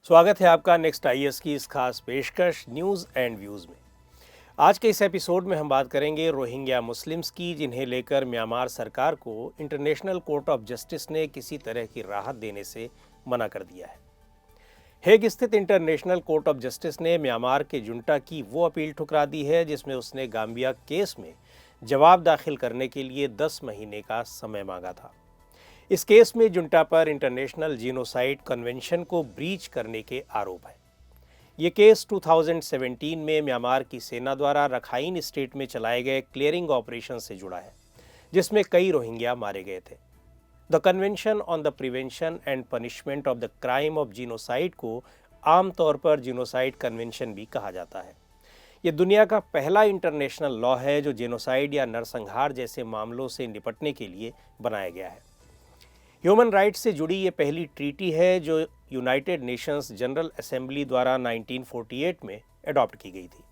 स्वागत है आपका नेक्स्ट आईएएस की इस खास पेशकश न्यूज़ एंड व्यूज़ में। आज के इस एपिसोड में हम बात करेंगे रोहिंग्या मुस्लिम्स की, जिन्हें लेकर म्यांमार सरकार को इंटरनेशनल कोर्ट ऑफ जस्टिस ने किसी तरह की राहत देने से मना कर दिया है। हेग स्थित इंटरनेशनल कोर्ट ऑफ जस्टिस ने म्यांमार के जुंटा की वो अपील ठुकरा दी है जिसमें उसने गाम्बिया केस में जवाब दाखिल करने के लिए 10 महीने का समय मांगा था। इस केस में जुंटा पर इंटरनेशनल जीनोसाइड कन्वेंशन को ब्रीच करने के आरोप है। ये केस 2017 में म्यांमार की सेना द्वारा रखाइन स्टेट में चलाए गए क्लियरिंग ऑपरेशन से जुड़ा है, जिसमें कई रोहिंग्या मारे गए थे। The convention on the prevention and punishment of the crime of genocide को आमतौर पर जीनोसाइड कन्वेंशन भी कहा जाता है। ये दुनिया का पहला इंटरनेशनल लॉ है जो जीनोसाइड या नरसंहार जैसे मामलों से निपटने के लिए बनाया गया है। ह्यूमन राइट्स से जुड़ी ये पहली ट्रीटी है जो यूनाइटेड नेशंस जनरल असेंबली द्वारा 1948 में अडॉप्ट की गई थी।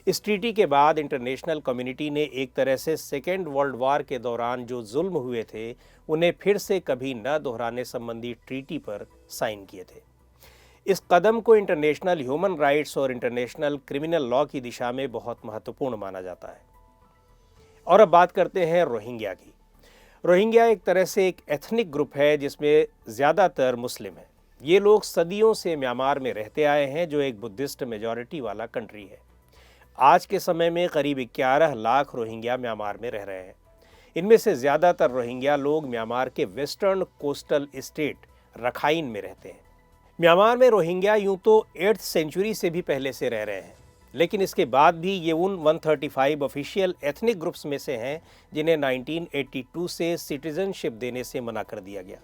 इस ट्रीटी के बाद इंटरनेशनल कम्युनिटी ने एक तरह से सेकेंड वर्ल्ड वार के दौरान जो जुल्म हुए थे उन्हें फिर से कभी न दोहराने संबंधी ट्रीटी पर साइन किए थे। इस कदम को इंटरनेशनल ह्यूमन राइट्स और इंटरनेशनल क्रिमिनल लॉ की दिशा में बहुत महत्वपूर्ण माना जाता है। और अब बात करते हैं रोहिंग्या की। रोहिंग्या एक तरह से एक एथनिक ग्रुप है जिसमें ज़्यादातर मुस्लिम हैं। ये लोग सदियों से म्यांमार में रहते आए हैं जो एक बुद्धिस्ट मेजॉरिटी वाला कंट्री है। आज के समय में करीब 11 लाख रोहिंग्या म्यांमार में रह रहे हैं। इनमें से ज़्यादातर रोहिंग्या लोग म्यांमार के वेस्टर्न कोस्टल स्टेट रखाइन में रहते हैं। म्यांमार में रोहिंग्या यूं तो 8th सेंचुरी से भी पहले से रह रहे हैं, लेकिन इसके बाद भी ये उन 135 ऑफिशियल एथनिक ग्रुप्स में से हैं जिन्हें 1982 से सिटीजनशिप देने से मना कर दिया गया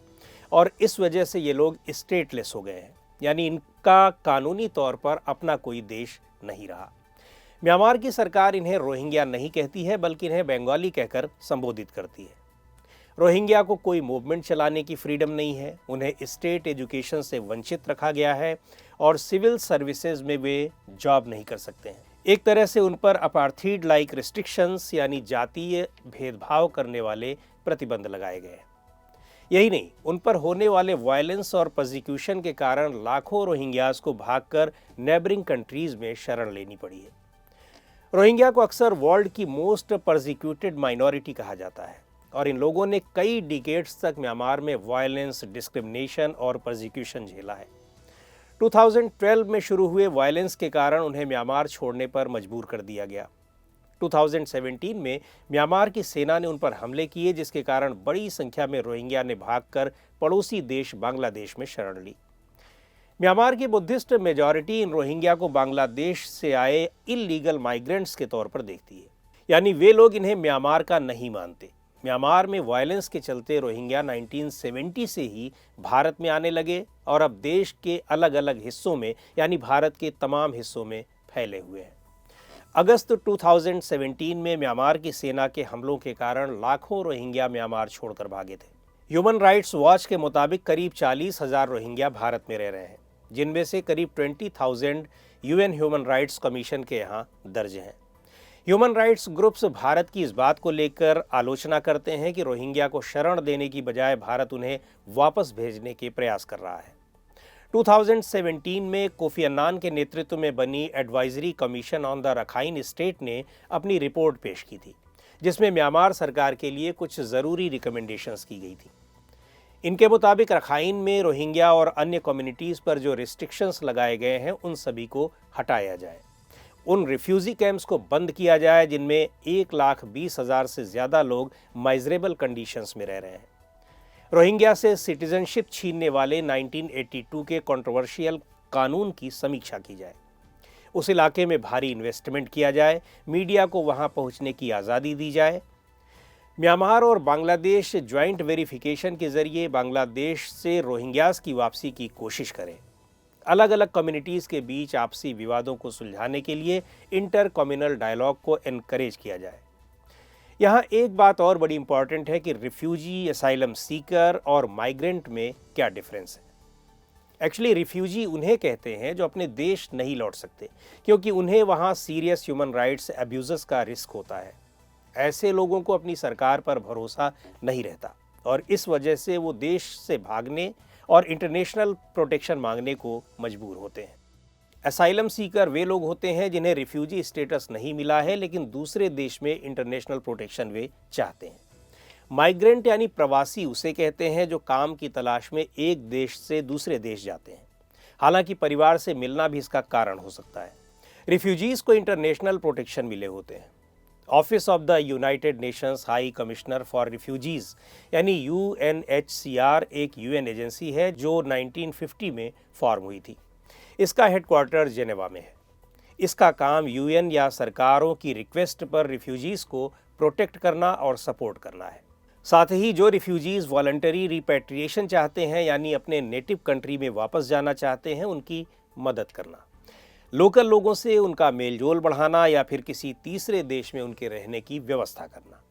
और इस वजह से ये लोग स्टेटलेस हो गए हैं, यानी इनका कानूनी तौर पर अपना कोई देश नहीं रहा। म्यांमार की सरकार इन्हें रोहिंग्या नहीं कहती है बल्कि इन्हें बंगाली कहकर संबोधित करती है। रोहिंग्या को कोई मूवमेंट चलाने की फ्रीडम नहीं है, उन्हें स्टेट एजुकेशन से वंचित रखा गया है और सिविल सर्विसेज में वे जॉब नहीं कर सकते हैं। एक तरह से उन पर अपार्थीड लाइक रिस्ट्रिक्शंस यानी जातीय भेदभाव करने वाले प्रतिबंध लगाए गए हैं। यही नहीं, उन पर होने वाले वायलेंस और प्रोसिक्यूशन के कारण लाखों रोहिंग्यास को भागकर नेबरिंग कंट्रीज में शरण लेनी पड़ी है। रोहिंग्या को अक्सर वर्ल्ड की मोस्ट प्रोसिक्यूटेड माइनॉरिटी कहा जाता है और इन लोगों ने कई डिकेड्स तक म्यांमार में वायलेंस, डिस्क्रिमिनेशन और प्रोसिक्यूशन झेला है। 2012 में शुरू हुए वायलेंस के कारण उन्हें म्यांमार छोड़ने पर मजबूर कर दिया गया। 2017 में म्यांमार की सेना ने उन पर हमले किए जिसके कारण बड़ी संख्या में रोहिंग्या ने भागकर पड़ोसी देश बांग्लादेश में शरण ली। म्यांमार की बुद्धिस्ट मेजॉरिटी इन रोहिंग्या को बांग्लादेश से आए इल्लीगल माइग्रेंट्स के तौर पर देखती है, यानी वे लोग इन्हें म्यांमार का नहीं मानते। म्यांमार में वायलेंस के चलते रोहिंग्या 1970 से ही भारत में आने लगे और अब देश के अलग अलग हिस्सों में यानी भारत के तमाम हिस्सों में फैले हुए हैं। अगस्त 2017 में म्यांमार की सेना के हमलों के कारण लाखों रोहिंग्या म्यांमार छोड़कर भागे थे। ह्यूमन राइट्स वॉच के मुताबिक करीब 40,000 रोहिंग्या भारत में रह रहे हैं, जिनमें से करीब 20,000 यूएन ह्यूमन राइट्स कमीशन के यहाँ दर्ज हैं। ह्यूमन राइट्स ग्रुप्स भारत की इस बात को लेकर आलोचना करते हैं कि रोहिंग्या को शरण देने की बजाय भारत उन्हें वापस भेजने के प्रयास कर रहा है। 2017 में कोफी अन्नान के नेतृत्व में बनी advisory commission on the Rakhine state ने अपनी रिपोर्ट पेश की थी, जिसमें म्यांमार सरकार के लिए कुछ ज़रूरी रिकमेंडेशंस की गई थी। इनके मुताबिक रखाइन में रोहिंग्या और अन्य कम्युनिटीज़ पर जो रिस्ट्रिक्शंस लगाए गए हैं उन सभी को हटाया जाए। उन रिफ्यूजी कैंप्स को बंद किया जाए जिनमें 1,20,000 से ज़्यादा लोग माइजरेबल कंडीशंस में रह रहे हैं। रोहिंग्या से सिटीजनशिप छीनने वाले 1982 के कंट्रोवर्शियल कानून की समीक्षा की जाए। उस इलाके में भारी इन्वेस्टमेंट किया जाए, मीडिया को वहां पहुंचने की आज़ादी दी जाए। म्यांमार और बांग्लादेश ज्वाइंट वेरिफिकेशन के जरिए बांग्लादेश से रोहिंग्यास की वापसी की कोशिश करें। अलग अलग कम्युनिटीज़ के बीच आपसी विवादों को सुलझाने के लिए इंटर कम्युनल डायलॉग को एनकरेज किया जाए। यहाँ एक बात और बड़ी इंपॉर्टेंट है कि रिफ्यूजी, असाइलम सीकर और माइग्रेंट में क्या डिफरेंस है। एक्चुअली रिफ्यूजी उन्हें कहते हैं जो अपने देश नहीं लौट सकते क्योंकि उन्हें वहाँ सीरियस ह्यूमन राइट्स अब्यूज़ेस का रिस्क होता है। ऐसे लोगों को अपनी सरकार पर भरोसा नहीं रहता और इस वजह से वो देश से भागने और इंटरनेशनल प्रोटेक्शन मांगने को मजबूर होते हैं। असाइलम सीकर वे लोग होते हैं जिन्हें रिफ्यूजी स्टेटस नहीं मिला है लेकिन दूसरे देश में इंटरनेशनल प्रोटेक्शन वे चाहते हैं। माइग्रेंट यानी प्रवासी उसे कहते हैं जो काम की तलाश में एक देश से दूसरे देश जाते हैं। हालांकि परिवार से मिलना भी इसका कारण हो सकता है। रिफ्यूजीज को इंटरनेशनल प्रोटेक्शन मिले होते हैं। Office of the United Nations high commissioner for refugees यानी UNHCR एक UN एजेंसी है जो 1950 में फॉर्म हुई थी। इसका हेडक्वार्टर जेनेवा में है। इसका काम UN या सरकारों की रिक्वेस्ट पर रिफ्यूजीज को प्रोटेक्ट करना और सपोर्ट करना है। साथ ही जो रिफ्यूजीज वॉलंटरी रिपैट्रिएशन चाहते हैं यानी अपने नेटिव कंट्री में वापस जाना चाहते हैं उनकी मदद करना, लोकल लोगों से उनका मेलजोल बढ़ाना या फिर किसी तीसरे देश में उनके रहने की व्यवस्था करना।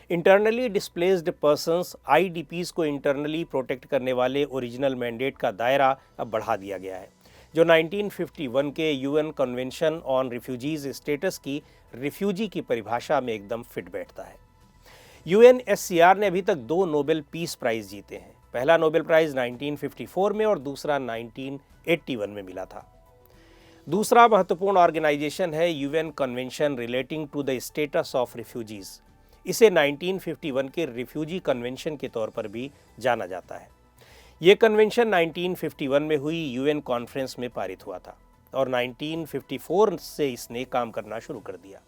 इंटरनली डिस्प्लेस्ड पर्सन्स IDPs को इंटरनली प्रोटेक्ट करने वाले ओरिजिनल मैंडेट का दायरा अब बढ़ा दिया गया है जो 1951 के UN convention on refugees status की रिफ्यूजी की परिभाषा में एकदम फिट बैठता है। UNHCR ने अभी तक 2 नोबेल पीस प्राइज जीते हैं। पहला नोबेल प्राइज 1954 में और दूसरा 1981 में मिला था। दूसरा महत्वपूर्ण ऑर्गेनाइजेशन है UN convention relating to the status of refugees. इसे 1951 के रिफ्यूजी कन्वेंशन के तौर पर भी जाना जाता है। ये कन्वेंशन 1951 में हुई UN कॉन्फ्रेंस में पारित हुआ था और 1954 से इसने काम करना शुरू कर दिया।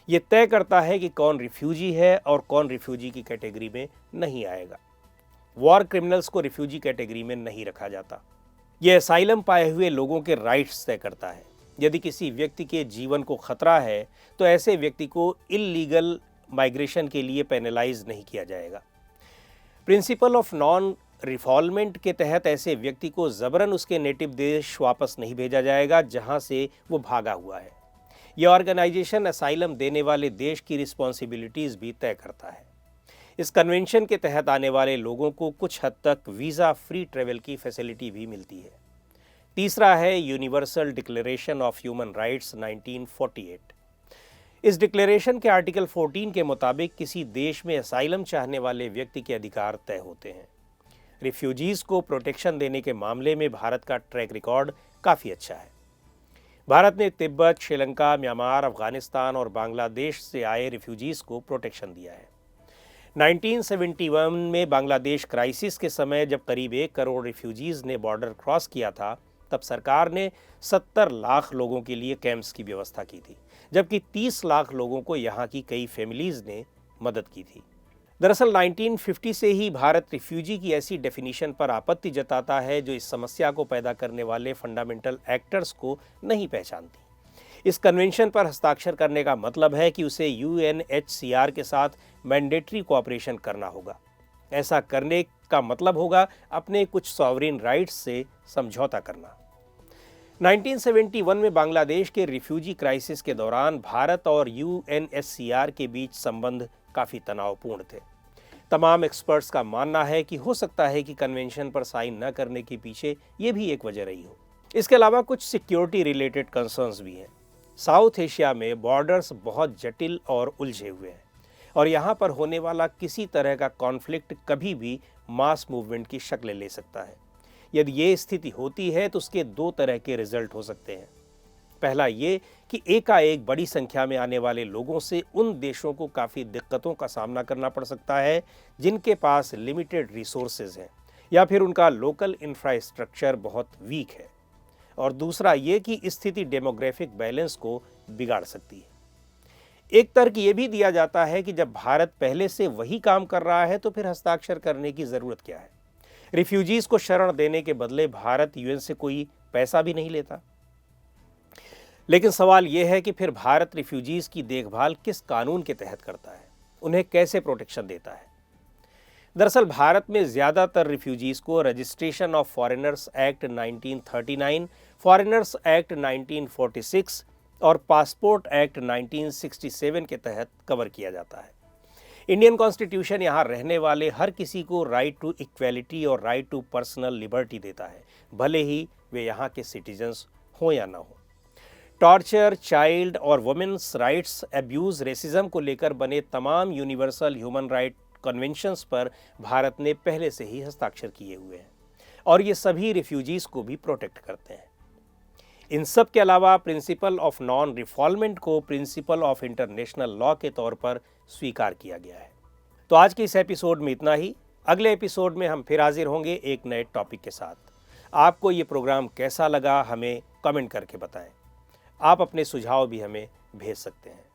ये तय करता है कि कौन रिफ्यूजी है और कौन रिफ्यूजी की कैटेगरी में नहीं आएगा। वॉर क्रिमिनल्स को रिफ्यूजी कैटेगरी में नहीं रखा जाता। यह असाइलम पाए हुए लोगों के राइट्स तय करता है। यदि किसी व्यक्ति के जीवन को खतरा है तो ऐसे व्यक्ति को इल्लीगल माइग्रेशन के लिए पेनलाइज नहीं किया जाएगा। प्रिंसिपल ऑफ नॉन रिफॉल्वमेंट के तहत ऐसे व्यक्ति को जबरन उसके नेटिव देश वापस नहीं भेजा जाएगा जहां से वो भागा हुआ है। यह ऑर्गेनाइजेशन असाइलम देने वाले देश की रिस्पॉन्सिबिलिटीज़ भी तय करता है। इस कन्वेंशन के तहत आने वाले लोगों को कुछ हद तक वीज़ा फ्री ट्रेवल की फैसिलिटी भी मिलती है। तीसरा है universal declaration of human rights 1948। इस डिक्लेरेशन के आर्टिकल 14 के मुताबिक किसी देश में असाइलम चाहने वाले व्यक्ति के अधिकार तय होते हैं। रिफ्यूजीज़ को प्रोटेक्शन देने के मामले में भारत का ट्रैक रिकॉर्ड काफ़ी अच्छा है। भारत ने तिब्बत, श्रीलंका, म्यांमार, अफगानिस्तान और बांग्लादेश से आए रिफ्यूजीज़ को प्रोटेक्शन दिया है। 1971 में बांग्लादेश क्राइसिस के समय जब करीब 1 करोड़ रिफ्यूजीज़ ने बॉर्डर क्रॉस किया था तब सरकार ने 70 लाख लोगों के लिए कैंप्स की व्यवस्था की थी, जबकि 30 लाख लोगों को यहाँ की कई फैमिलीज़ ने मदद की थी। दरअसल 1950 से ही भारत रिफ्यूजी की ऐसी डेफिनीशन पर आपत्ति जताता है जो इस समस्या को पैदा करने वाले फंडामेंटल एक्टर्स को नहीं पहचानती। इस कन्वेंशन पर हस्ताक्षर करने का मतलब है कि उसे UNHCR के साथ मैंडेटरी कोऑपरेशन करना होगा। ऐसा करने का मतलब होगा अपने कुछ सॉवरेन राइट्स से समझौता करना। 1971 में बांग्लादेश के रिफ्यूजी क्राइसिस के दौरान भारत और UNHCR के बीच संबंध काफ़ी तनावपूर्ण थे। तमाम एक्सपर्ट्स का मानना है कि हो सकता है कि कन्वेंशन पर साइन न करने के पीछे ये भी एक वजह रही हो। इसके अलावा कुछ सिक्योरिटी रिलेटेड कंसर्न्स भी हैं। साउथ एशिया में बॉर्डर्स बहुत जटिल और उलझे हुए हैं और यहाँ पर होने वाला किसी तरह का कॉन्फ्लिक्ट कभी भी मास मूवमेंट की शक्ल ले सकता है। यदि ये स्थिति होती है तो उसके 2 तरह के रिजल्ट हो सकते हैं। पहला ये कि एकाएक बड़ी संख्या में आने वाले लोगों से उन देशों को काफ़ी दिक्कतों का सामना करना पड़ सकता है जिनके पास लिमिटेड रिसोर्सेज हैं या फिर उनका लोकल इंफ्रास्ट्रक्चर बहुत वीक है। और दूसरा ये कि स्थिति डेमोग्राफिक बैलेंस को बिगाड़ सकती है। एक तर्क ये भी दिया जाता है कि जब भारत पहले से वही काम कर रहा है तो फिर हस्ताक्षर करने की ज़रूरत क्या है। रिफ्यूजीज़ को शरण देने के बदले भारत UN से कोई पैसा भी नहीं लेता। लेकिन सवाल यह है कि फिर भारत रिफ्यूजीज़ की देखभाल किस कानून के तहत करता है, उन्हें कैसे प्रोटेक्शन देता है। दरअसल भारत में ज़्यादातर रिफ्यूजीज़ को registration of foreigners act 1939, foreigners act 1946 और पासपोर्ट एक्ट 1967 के तहत कवर किया जाता है। इंडियन कॉन्स्टिट्यूशन यहाँ रहने वाले हर किसी को राइट टू इक्वेलिटी और राइट टू पर्सनल लिबर्टी देता है, भले ही वे यहाँ के सिटीजन्स हों या ना हो। टॉर्चर, चाइल्ड और वुमेन्स राइट्स, एब्यूज़, रेसिज्म को लेकर बने तमाम यूनिवर्सल ह्यूमन राइट कन्वेंशंस पर भारत ने पहले से ही हस्ताक्षर किए हुए हैं। और ये सभी रिफ्यूजीज़ को भी प्रोटेक्ट करते हैं। इन सब के अलावा प्रिंसिपल ऑफ नॉन रिफॉल्वमेंट को प्रिंसिपल ऑफ इंटरनेशनल लॉ के तौर पर स्वीकार किया गया है। तो आज के इस एपिसोड में इतना ही। अगले एपिसोड में हम फिर हाजिर होंगे एक नए टॉपिक के साथ। आपको ये प्रोग्राम कैसा लगा हमें कमेंट करके बताएं। आप अपने सुझाव भी हमें भेज सकते हैं।